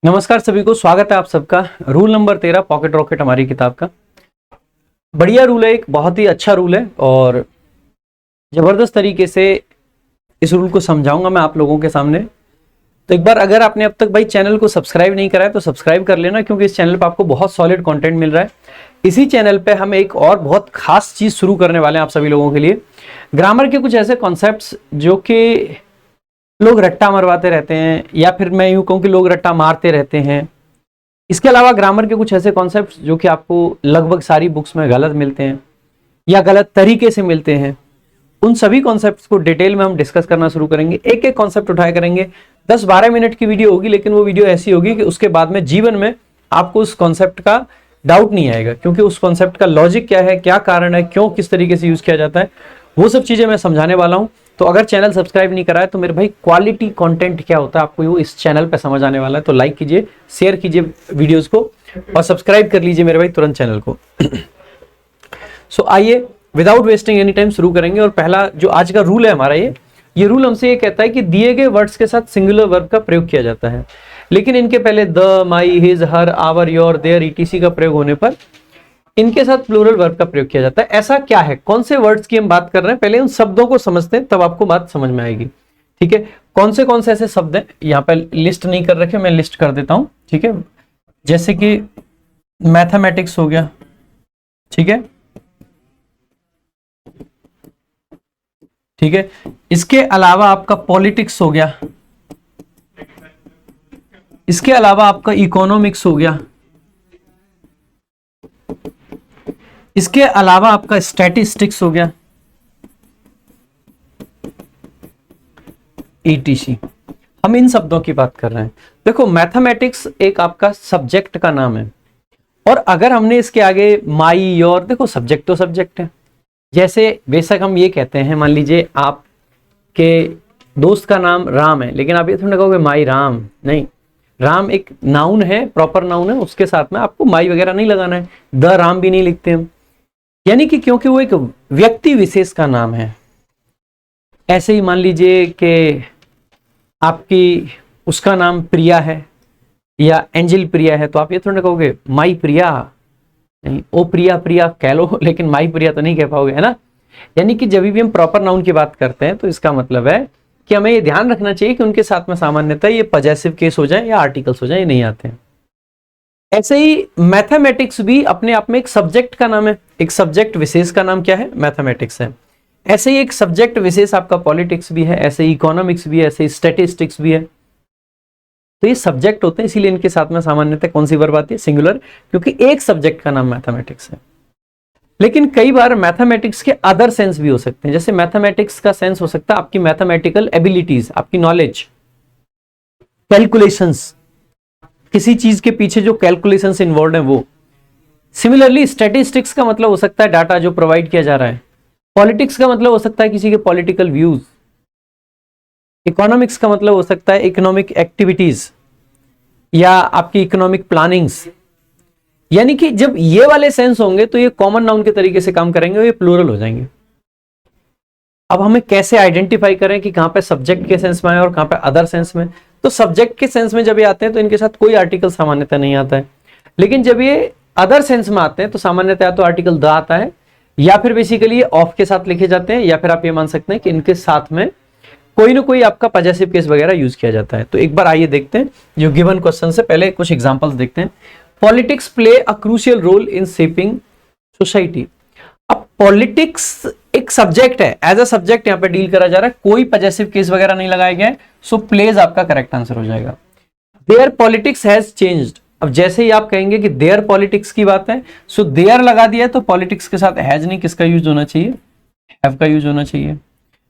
नमस्कार सभी को, स्वागत है आप सबका। रूल नंबर 13 पॉकेट रॉकेट हमारी किताब का बढ़िया रूल है, एक बहुत ही अच्छा रूल है और जबरदस्त तरीके से इस रूल को समझाऊंगा मैं आप लोगों के सामने। तो एक बार अगर आपने अब तक भाई चैनल को सब्सक्राइब नहीं करा है तो सब्सक्राइब कर लेना, क्योंकि इस चैनल पर आपको बहुत सॉलिड कंटेंट मिल रहा है। इसी चैनल पे हम एक और बहुत खास चीज शुरू करने वाले हैं आप सभी लोगों के लिए। ग्रामर के कुछ ऐसे कॉन्सेप्ट्स जो कि लोग रट्टा मरवाते रहते हैं, या फिर मैं यूं कहूं कि लोग रट्टा मारते रहते हैं। इसके अलावा ग्रामर के कुछ ऐसे कॉन्सेप्ट्स जो कि आपको लगभग सारी बुक्स में गलत मिलते हैं या गलत तरीके से मिलते हैं, उन सभी कॉन्सेप्ट्स को डिटेल में हम डिस्कस करना शुरू करेंगे। एक एक कॉन्सेप्ट उठाया करेंगे। 10-12 मिनट की वीडियो होगी, लेकिन वो वीडियो ऐसी होगी कि उसके बाद में जीवन में आपको उस कॉन्सेप्ट का डाउट नहीं आएगा, क्योंकि उस कॉन्सेप्ट का लॉजिक क्या है, क्या कारण है, क्यों किस तरीके से यूज किया जाता है, वो सब चीजें मैं समझाने वाला हूं। तो अगर चैनल सब्सक्राइब नहीं करा है तो मेरे भाई क्वालिटी कंटेंट क्या होता है आपको वो इस चैनल पे समझ आने वाला है। तो लाइक कीजिए, शेयर कीजिए वीडियोस को और सब्सक्राइब कर लीजिए मेरे भाई तुरंत चैनल को। सो आइए विदाउट वेस्टिंग एनी टाइम शुरू करेंगे। और पहला जो आज का रूल है हमारा, ये रूल हमसे ये कहता है कि दिए गए वर्ड्स के साथ सिंगुलर वर्ब का प्रयोग किया जाता है, लेकिन इनके पहले the, my, his, her, our, your, their, etc का प्रयोग होने पर इनके साथ प्लूरल वर्ब का प्रयोग किया जाता है। ऐसा क्या है, कौन से वर्ड्स की हम बात कर रहे हैं, पहले उन शब्दों को समझते हैं, तब आपको बात समझ में आएगी। ठीक है, कौन से ऐसे शब्द हैं, यहाँ पे लिस्ट नहीं कर रखे, मैं लिस्ट कर देता हूं। ठीक है, जैसे कि मैथमेटिक्स हो गया, ठीक है, ठीक है। इसके अलावा आपका पॉलिटिक्स हो गया, इसके अलावा आपका इकोनॉमिक्स हो गया, इसके अलावा आपका स्टैटिस्टिक्स हो गया, ईटीसी। हम इन शब्दों की बात कर रहे हैं। देखो, मैथमेटिक्स एक आपका सब्जेक्ट का नाम है, और अगर हमने इसके आगे माई, योर, देखो सब्जेक्ट तो सब्जेक्ट है। जैसे बेशक हम ये कहते हैं, मान लीजिए आपके दोस्त का नाम राम है, लेकिन आप ये थोड़ा कहोगे माई राम, नहीं, राम एक नाउन है, प्रॉपर नाउन है, उसके साथ में आपको माई वगैरह नहीं लगाना है, द राम भी नहीं लिखते हम, यानी कि क्योंकि वो एक व्यक्ति विशेष का नाम है। ऐसे ही मान लीजिए कि आपकी उसका नाम प्रिया है या एंजल प्रिया है, तो आप ये थोड़ा कहोगे माई प्रिया, नहीं, ओ प्रिया प्रिया कह लो, लेकिन माई प्रिया तो नहीं कह पाओगे, है ना। यानी कि जब भी हम प्रॉपर नाउन की बात करते हैं तो इसका मतलब है कि हमें ये ध्यान रखना चाहिए कि उनके साथ में सामान्यतः ये पॉजेसिव केस हो जाए या आर्टिकल्स हो जाए, ये नहीं आते हैं। ऐसे ही मैथमेटिक्स भी अपने आप में एक सब्जेक्ट का नाम है, एक सब्जेक्ट विशेष का नाम क्या है, मैथमेटिक्स है। ऐसे ही एक सब्जेक्ट विशेष आपका पॉलिटिक्स भी है, ऐसे ही इकोनॉमिक्स भी है, ऐसे ही स्टैटिस्टिक्स भी है। तो ये सब्जेक्ट होते हैं, इसीलिए इनके साथ में सामान्यतः कौन सी वर्ब आती है, सिंगुलर, क्योंकि एक सब्जेक्ट का नाम मैथमेटिक्स है। लेकिन कई बार मैथमेटिक्स के अदर सेंस भी हो सकते हैं। जैसे मैथमेटिक्स का सेंस हो सकता है आपकी मैथमेटिकल एबिलिटीज, आपकी नॉलेज, कैलकुलेशंस, किसी चीज के पीछे जो कैलकुलेशंस इन्वॉल्व है वो। सिमिलरली स्टैटिस्टिक्स का मतलब हो सकता है डाटा जो प्रोवाइड किया जा रहा है, पॉलिटिक्स का मतलब हो सकता है किसी के पॉलिटिकल व्यूज, इकोनॉमिक्स का मतलब हो सकता है इकोनॉमिक एक्टिविटीज या आपकी इकोनॉमिक प्लानिंग्स। यानी कि जब ये वाले सेंस होंगे तो ये कॉमन नाउन के तरीके से काम करेंगे और ये प्लूरल हो जाएंगे। अब हमें कैसे आइडेंटिफाई करें कि कहां पे सब्जेक्ट के सेंस में आए और कहां पे अदर सेंस में। तो सब्जेक्ट के सेंस में जब ये आते हैं तो इनके साथ कोई आर्टिकल सामान्यतः नहीं आता है, लेकिन जब ये अदर सेंस में आते हैं तो सामान्यतः तो आर्टिकल द आता है, या फिर बेसिकली ये ऑफ के साथ लिखे जाते हैं, या फिर आप ये मान सकते हैं कि इनके साथ में कोई ना कोई आपका पॉजेसिव केस वगैरह यूज किया जाता है। तो एक बार आइए देखते हैं जो गिवन क्वेश्चन से पहले कुछ एग्जांपल्स देखते हैं। Politics play a crucial role in shaping society. अब पॉलिटिक्स एक सब्जेक्ट है, एज अ सब्जेक्ट यहाँ पे डील करा जा रहा है, कोई पॉजेसिव केस वगैरह नहीं लगाया गया है, सो प्लेज आपका करेक्ट आंसर हो जाएगा। There politics has changed. अब जैसे ही आप कहेंगे कि देयर पॉलिटिक्स की बात है, सो देयर लगा दिया, तो पॉलिटिक्स के साथ हैज नहीं, किसका यूज होना चाहिए, हैव का यूज होना चाहिए।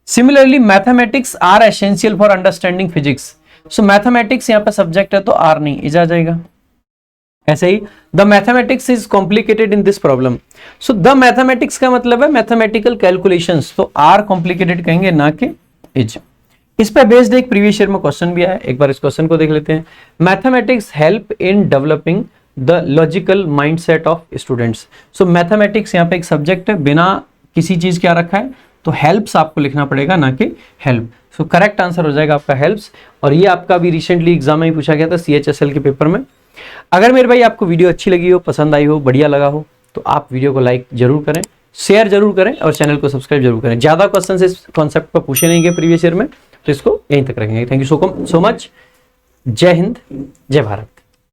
Similarly mathematics are essential for understanding physics, so mathematics यहाँ पे सब्जेक्ट है तो आर नहीं, इज आ जाएगा। ऐसे ही the mathematics is complicated in this problem, so the mathematics का मतलब है मैथमेटिकल कैलकुलेशंस, तो आर कॉम्प्लिकेटेड कहेंगे ना कि इज। इस पे बेस्ड एक प्रीवियस ईयर में क्वेश्चन भी आया, एक बार इस क्वेश्चन को देख लेते हैं। Mathematics help in developing the logical mindset of students. So mathematics यहाँ पे एक सब्जेक्ट है, बिना किसी चीज क्या रखा है, तो हेल्प्स आपको लिखना पड़ेगा, ना कि हेल्प। सो करेक्ट आंसर हो जाएगा आपका हेल्प्स। और ये आपका अभी रिसेंटली एग्जाम में ही पूछा गया था CHSL के पेपर में। अगर मेरे भाई आपको वीडियो अच्छी लगी हो, पसंद आई हो, बढ़िया लगा हो, तो आप वीडियो को लाइक जरूर करें, शेयर जरूर करें और चैनल को सब्सक्राइब जरूर करें। ज्यादा क्वेश्चन इस कॉन्सेप्ट पर पूछे नहीं गए प्रीवियस ईयर में, तो इसको यहीं तक रखेंगे। Thank you so much. जय हिंद, जय भारत।